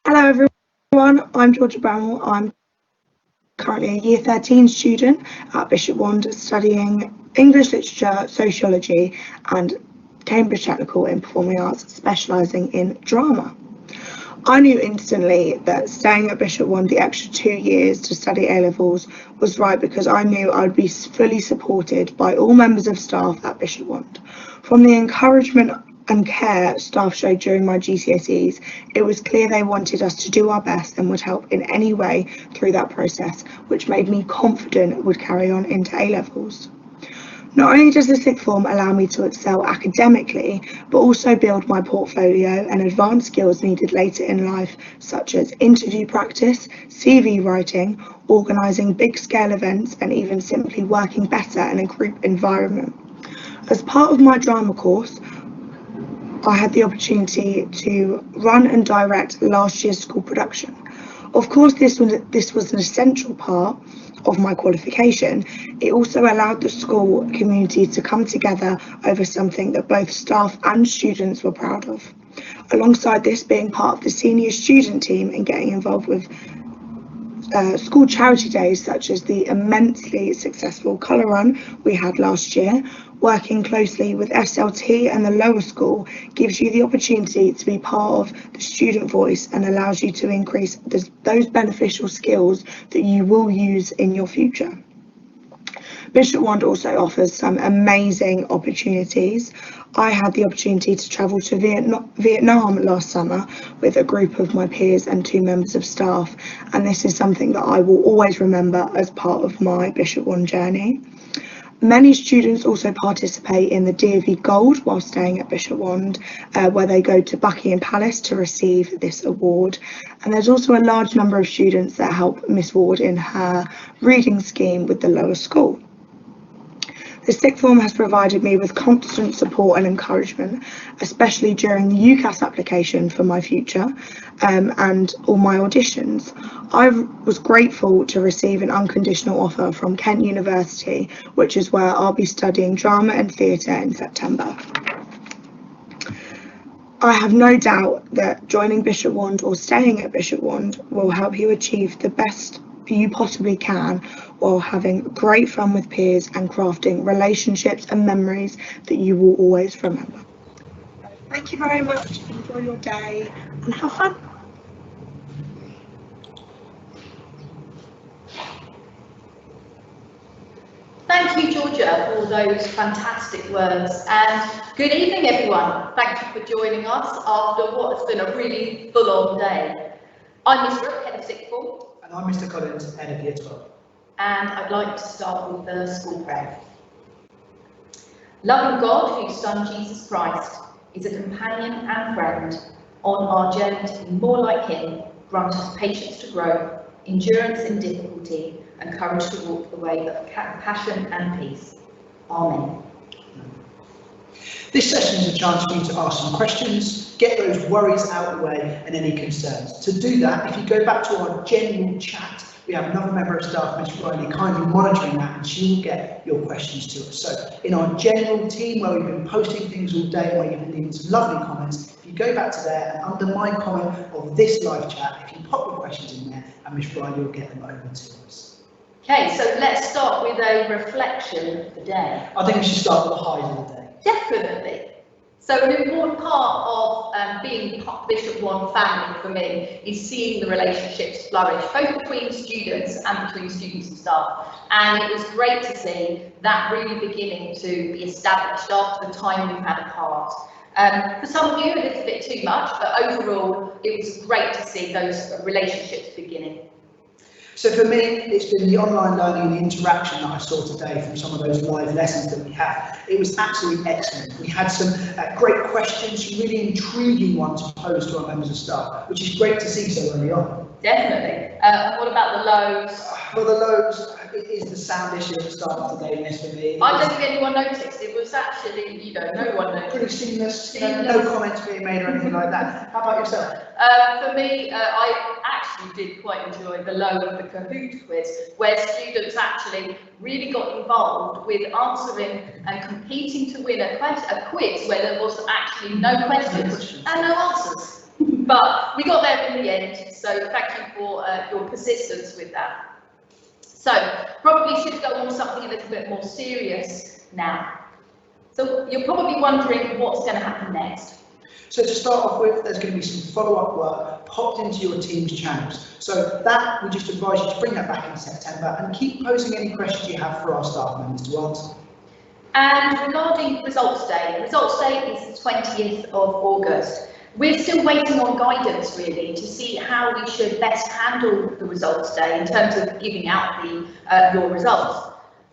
Hello everyone, I'm Georgia Bramwell. I'm currently a Year 13 student at Bishop Wand studying English Literature, Sociology and Cambridge Technical in Performing Arts, specialising in drama. I knew instantly that staying at Bishop Wand the extra 2 years to study A-levels was right because I knew I would be fully supported by all members of staff at Bishop Wand. From the encouragement and care staff showed during my GCSEs, it was clear they wanted us to do our best and would help in any way through that process, which made me confident would carry on into A-levels. Not only does the sixth form allow me to excel academically, but also build my portfolio and advanced skills needed later in life, such as interview practice, CV writing, organising big-scale events, and even simply working better in a group environment. As part of my drama course, I had the opportunity to run and direct last year's school production. Of course, this was an essential part of my qualification. It also allowed the school community to come together over something that both staff and students were proud of. Alongside this, being part of the senior student team and getting involved with school charity days such as the immensely successful colour run we had last year, working closely with SLT and the lower school gives you the opportunity to be part of the student voice and allows you to increase those beneficial skills that you will use in your future. Bishop Wand also offers some amazing opportunities. I had the opportunity to travel to Vietnam last summer with a group of my peers and 2 members of staff, and this is something that I will always remember as part of my Bishop Wand journey. Many students also participate in the DofE Gold while staying at Bishop Wand, where they go to Buckingham Palace to receive this award. And there's also a large number of students that help Miss Ward in her reading scheme with the lower school. The sixth form has provided me with constant support and encouragement, especially during the UCAS application for my future and all my auditions. I was grateful to receive an unconditional offer from Kent University, which is where I'll be studying drama and theatre in September. I have no doubt that joining Bishop Wand or staying at Bishop Wand will help you achieve the best you possibly can while having great fun with peers and crafting relationships and memories that you will always remember. Thank you very much. Enjoy your day and have fun. Thank you, Georgia, for those fantastic words. And good evening, everyone. Thank you for joining us after what has been a really full-on day. I'm Ms. Rook, Head of Sixth Form. And I'm Mr. Collins, Head of Year 12. And I'd like to start with the school prayer. Loving God, whose Son Jesus Christ is a companion and friend on our journey to be more like him, grant us patience to grow, endurance in difficulty, and courage to walk the way of passion and peace. Amen. This session is a chance for you to ask some questions, get those worries out of the way and any concerns. To do that, if you go back to our general chat, we have another member of staff, Ms. Riley, kindly monitoring that, and she will get your questions to us. So in our general team, where we've been posting things all day, where you've been leaving some lovely comments, if you go back to there and under my comment of this live chat, if you pop your questions in there, and Ms. Riley will get them over to us. Okay, so let's start with a reflection of the day. I think we should start with the highs of the day. Definitely. So an important part of being Bishop Wand family for me is seeing the relationships flourish, both between students and between students and staff. And it was great to see that really beginning to be established after the time we've had apart. For some of you, a little bit too much, but overall, it was great to see those relationships beginning. So for me, it's been the online learning and the interaction that I saw today from some of those live lessons that we had. It was absolutely excellent. We had some great questions, really intriguing ones posed to our members of staff, which is great to see so early on. Definitely. What about the lows? Well, the lows is the sound issue at the start of the day, miss, for me. I don't think anyone noticed. It was actually, no one noticed. Pretty seamless, no comments being made or anything like that. How about yourself? For me, I actually did quite enjoy the low of the Kahoot quiz, where students actually really got involved with answering and competing to win a quiz where there was actually no questions and no answers. But we got there in the end, so thank you for your persistence with that. So, probably should go on something a little bit more serious now. So, you're probably wondering what's going to happen next. So to start off with, there's going to be some follow-up work popped into your team's channels. So that, we just advise you to bring that back in September and keep posing any questions you have for our staff members to answer. And regarding results day is the 20th of August. We're still waiting on guidance really to see how we should best handle the results day in terms of giving out your results.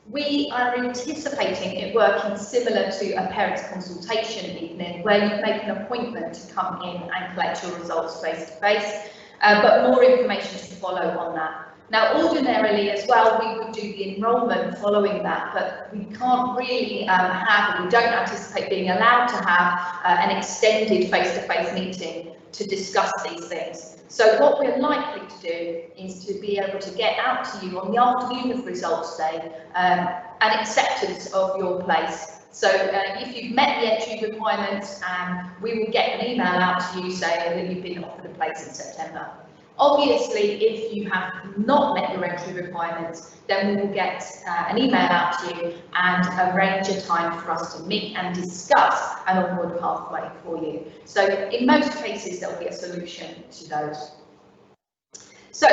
We are anticipating it working similar to a parents' consultation evening where you make an appointment to come in and collect your results face to face, but more information to follow on that. Now, ordinarily as well, we would do the enrolment following that, but we can't really we don't anticipate being allowed to have an extended face-to-face meeting to discuss these things. So what we're likely to do is to be able to get out to you on the afternoon of results day an acceptance of your place. So if you've met the entry requirements, we will get an email out to you saying that you've been offered a place in September. Obviously, if you have not met your entry requirements, then we will get an email out to you and arrange a time for us to meet and discuss an onward pathway for you. So in most cases, there will be a solution to those. So,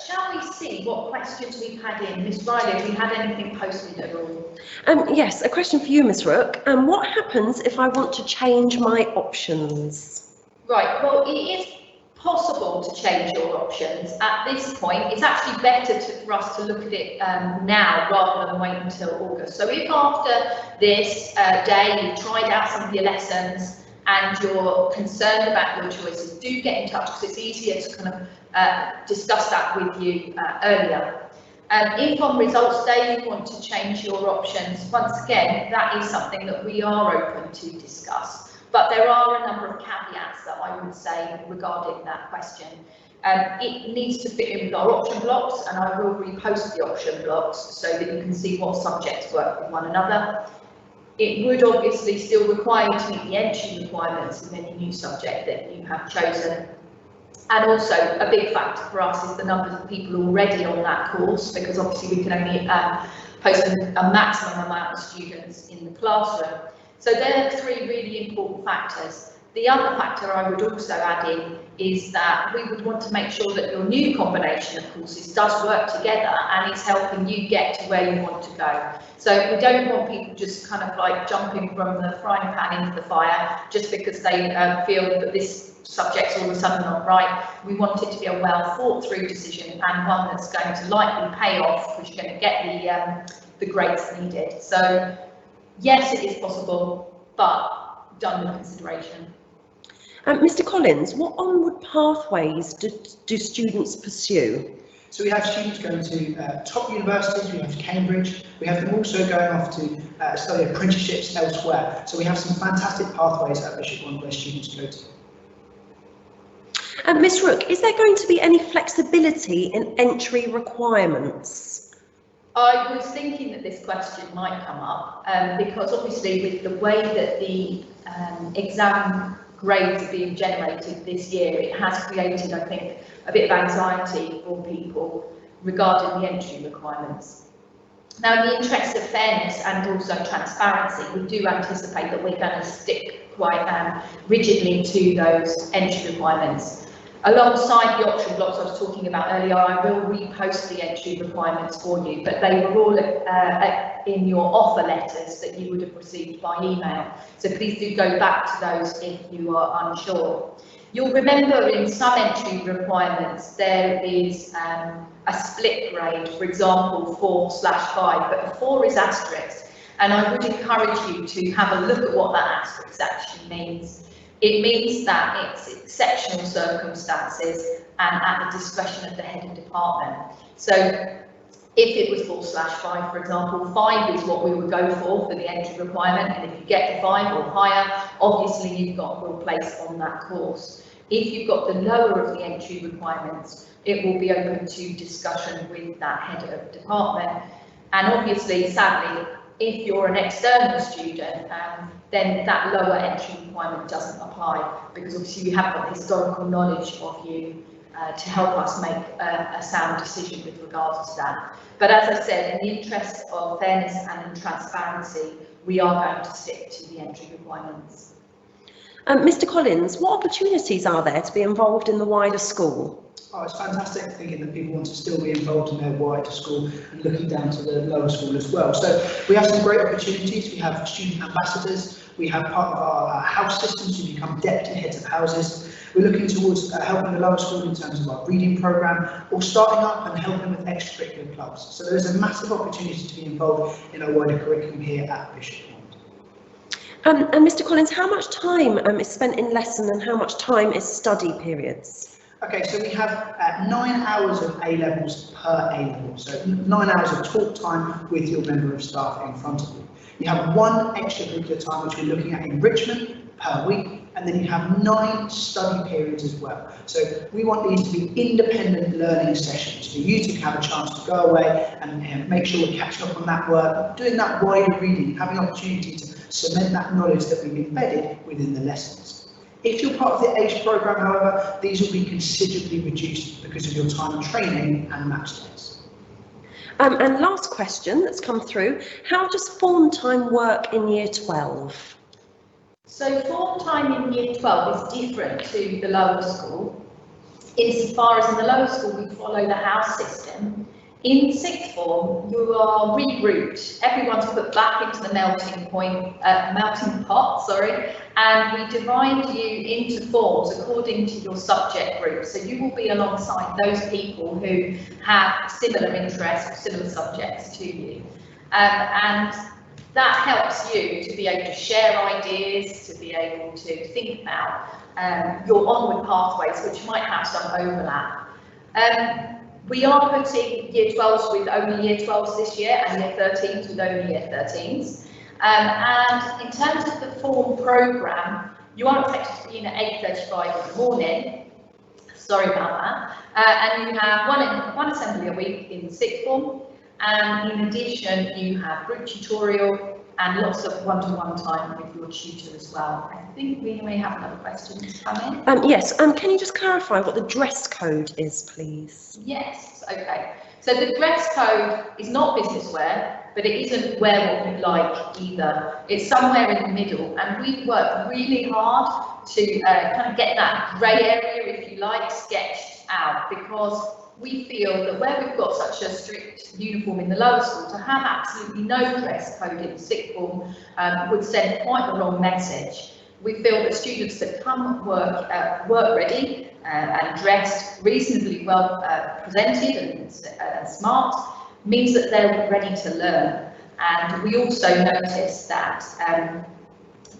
shall we see what questions we've had in? Miss Riley, have we had anything posted at all? Yes, a question for you, Miss Rook. What happens if I want to change my options? Right, well, it is possible to change your options at this point. It's actually better for us to look at it now rather than wait until August. So if after this day you've tried out some of your lessons and you're concerned about your choices, do get in touch because it's easier to kind of discuss that with you earlier. If on results day you want to change your options, once again, that is something that we are open to discuss. But there are a number of caveats that I would say regarding that question. It needs to fit in with our option blocks, and I will repost the option blocks so that you can see what subjects work with one another. It would obviously still require you to meet the entry requirements of any new subject that you have chosen. And also a big factor for us is the numbers of people already on that course, because obviously we can only post a maximum amount of students in the classroom. So there are three really important factors. The other factor I would also add in is that we would want to make sure that your new combination of courses does work together and is helping you get to where you want to go. So we don't want people just kind of like jumping from the frying pan into the fire just because they feel that this subject's all of a sudden not right. We want it to be a well thought through decision and one that's going to likely pay off because you're going to get the grades needed. So yes, it is possible, but done with consideration. Mr. Collins, what onward pathways do students pursue? So we have students going to top universities, we have Cambridge, we have them also going off to study apprenticeships elsewhere. So we have some fantastic pathways at Bishop One where students go to. Ms. Rook, is there going to be any flexibility in entry requirements? I was thinking that this question might come up because obviously with the way that the exam grades are being generated this year, it has created, I think, a bit of anxiety for people regarding the entry requirements. Now, in the interest of fairness and also transparency, we do anticipate that we're going to stick quite rigidly to those entry requirements. Alongside the option blocks I was talking about earlier, I will repost the entry requirements for you, but they were all in your offer letters that you would have received by email. So please do go back to those if you are unsure. You'll remember in some entry requirements there is a split grade, for example 4/5, but the 4 is asterisk, and I would encourage you to have a look at what that asterisk actually means. It means that it's exceptional circumstances and at the discretion of the head of department. So if it was 4/5, for example, 5 is what we would go for the entry requirement, and if you get to 5 or higher, obviously you've got your place on that course. If you've got the lower of the entry requirements, it will be open to discussion with that head of department. And obviously, sadly, if you're an external student, then that lower entry requirement doesn't apply, because obviously we have got historical knowledge of you to help us make a sound decision with regards to that. But as I said, in the interest of fairness and transparency, we are going to stick to the entry requirements. Mr. Collins, what opportunities are there to be involved in the wider school? Oh, it's fantastic thinking that people want to still be involved in their wider school and looking down to the lower school as well. So we have some great opportunities. We have student ambassadors. We have part of our house systems who become deputy heads of houses. We're looking towards helping the lower school in terms of our reading programme, or starting up and helping with extracurricular clubs. So there is a massive opportunity to be involved in our wider curriculum here at Bishop Wand. And Mr. Collins, how much time is spent in lesson and how much time is study periods? Okay, so we have 9 hours of A-levels per A-level, so 9 hours of talk time with your member of staff in front of you. You have 1 extracurricular time which we're looking at enrichment per week, and then you have 9 study periods as well. So we want these to be independent learning sessions for you to have a chance to go away and make sure we're catching up on that work, doing that wider reading, having an opportunity to cement that knowledge that we've embedded within the lessons. If you're part of the ACE programme, however, these will be considerably reduced because of your time training and match days. And last question that's come through, how does form time work in year 12? So form time in year 12 is different to the lower school, insofar as in the lower school we follow the house system. In sixth form, you are regrouped. Everyone's put back into the melting pot, and we divide you into forms according to your subject group. So you will be alongside those people who have similar interests, similar subjects to you, and that helps you to be able to share ideas, to be able to think about your onward pathways, which might have some overlap. We are putting year 12s with only year 12s this year and year 13s with only year 13s. And in terms of the form programme, you are expected to be in at 8:35 in the morning. Sorry about that. And you have one assembly a week in sixth form. And in addition, you have group tutorial and lots of one-to-one time with your tutor as well. I think we may have another question come in. Yes, can you just clarify what the dress code is, please? Yes, okay. So the dress code is not business wear, but it isn't wear what you like either. It's somewhere in the middle, and we've worked really hard to kind of get that grey area, if you like, sketched out, because we feel that where we've got such a strict uniform in the lower school, to have absolutely no dress code in sixth form would send quite the wrong message. We feel that students that come work ready and dressed reasonably well presented and smart means that they're ready to learn. And we also notice that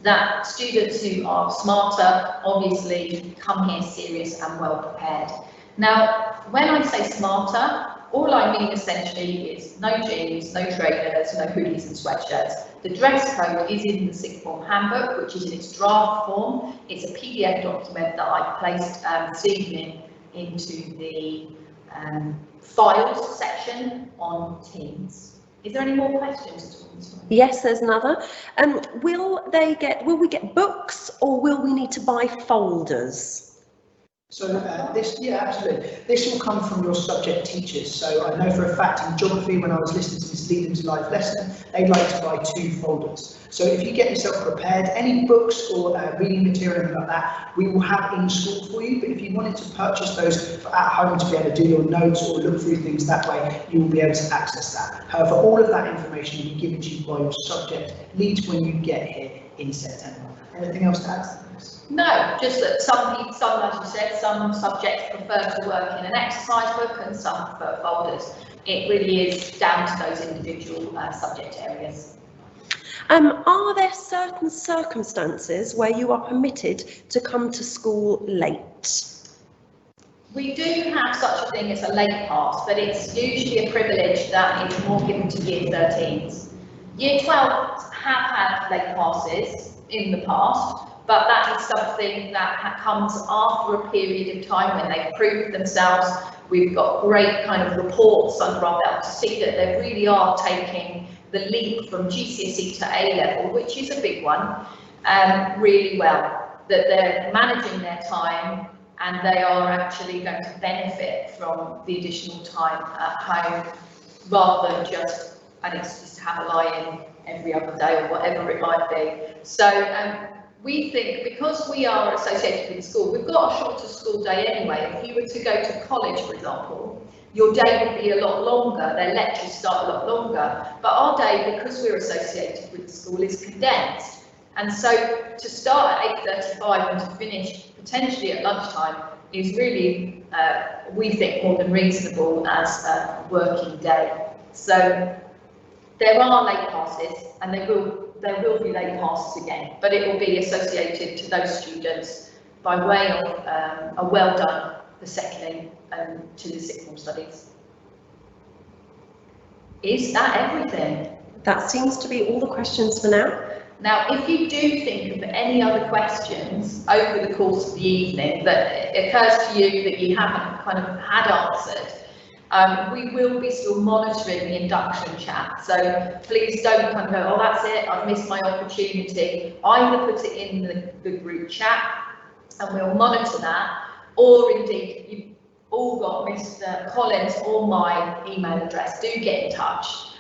that students who are smarter obviously come here serious and well prepared. Now, when I say smarter, all I mean essentially is no jeans, no trainers, no hoodies and sweatshirts. The dress code is in the sixth form handbook, which is in its draft form. It's a PDF document that I've placed this evening into the files section on Teams. Is there any more questions? Yes, there's another. Will we get books, or will we need to buy folders? So absolutely. This will come from your subject teachers. So I know for a fact in geography, when I was listening to Miss Leland's live lesson, they'd like to buy 2 folders. So if you get yourself prepared, any books or reading material, anything like that, we will have in school for you. But if you wanted to purchase those at home to be able to do your notes or look through things that way, you will be able to access that. However, all of that information will be given to you by your subject leads when you get here in September. Anything else to add to this? No, just that some, as you said, some subjects prefer to work in an exercise book and some prefer folders. It really is down to those individual subject areas. Are there certain circumstances where you are permitted to come to school late? We do have such a thing as a late pass, but it's usually a privilege that is more given to year 13s. Year 12s have had late passes in the past, but that is something that comes after a period of time when they've proved themselves. We've got great kind of reports under our belt to see that they really are taking the leap from GCSE to A level, which is a big one. really well, that they're managing their time and they are actually going to benefit from the additional time at home rather than just, and it's just to have a lie-in every other day or whatever it might be. So we think because we are associated with the school, we've got a shorter school day anyway. If you were to go to college, for example, your day would be a lot longer, their lectures start a lot longer, but our day, because we're associated with the school, is condensed. And so to start at 8:35 and to finish potentially at lunchtime is really, we think, more than reasonable as a working day. So there are late passes, and there will be late passes again, but it will be associated to those students by way of a well done for settling to the sixth form studies. Is that everything? That seems to be all the questions for now. Now, if you do think of any other questions over the course of the evening that occurs to you that you haven't kind of had answered, we will be still monitoring the induction chat. So please don't kind of go, oh, that's it, I've missed my opportunity. Either put it in the group chat and we'll monitor that, or indeed, you've all got Mr. Collins or my email address. Do get in touch.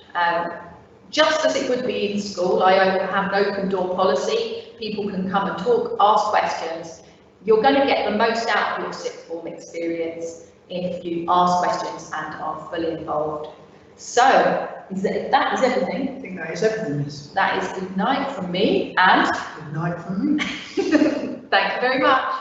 Just as it would be in school, I have an open door policy. People can come and talk, ask questions. You're going to get the most out of your sixth form experience if you ask questions and are fully involved. So, that is everything. I think that is everything, Miss. That is good night from me and Good night from me. thank you very much.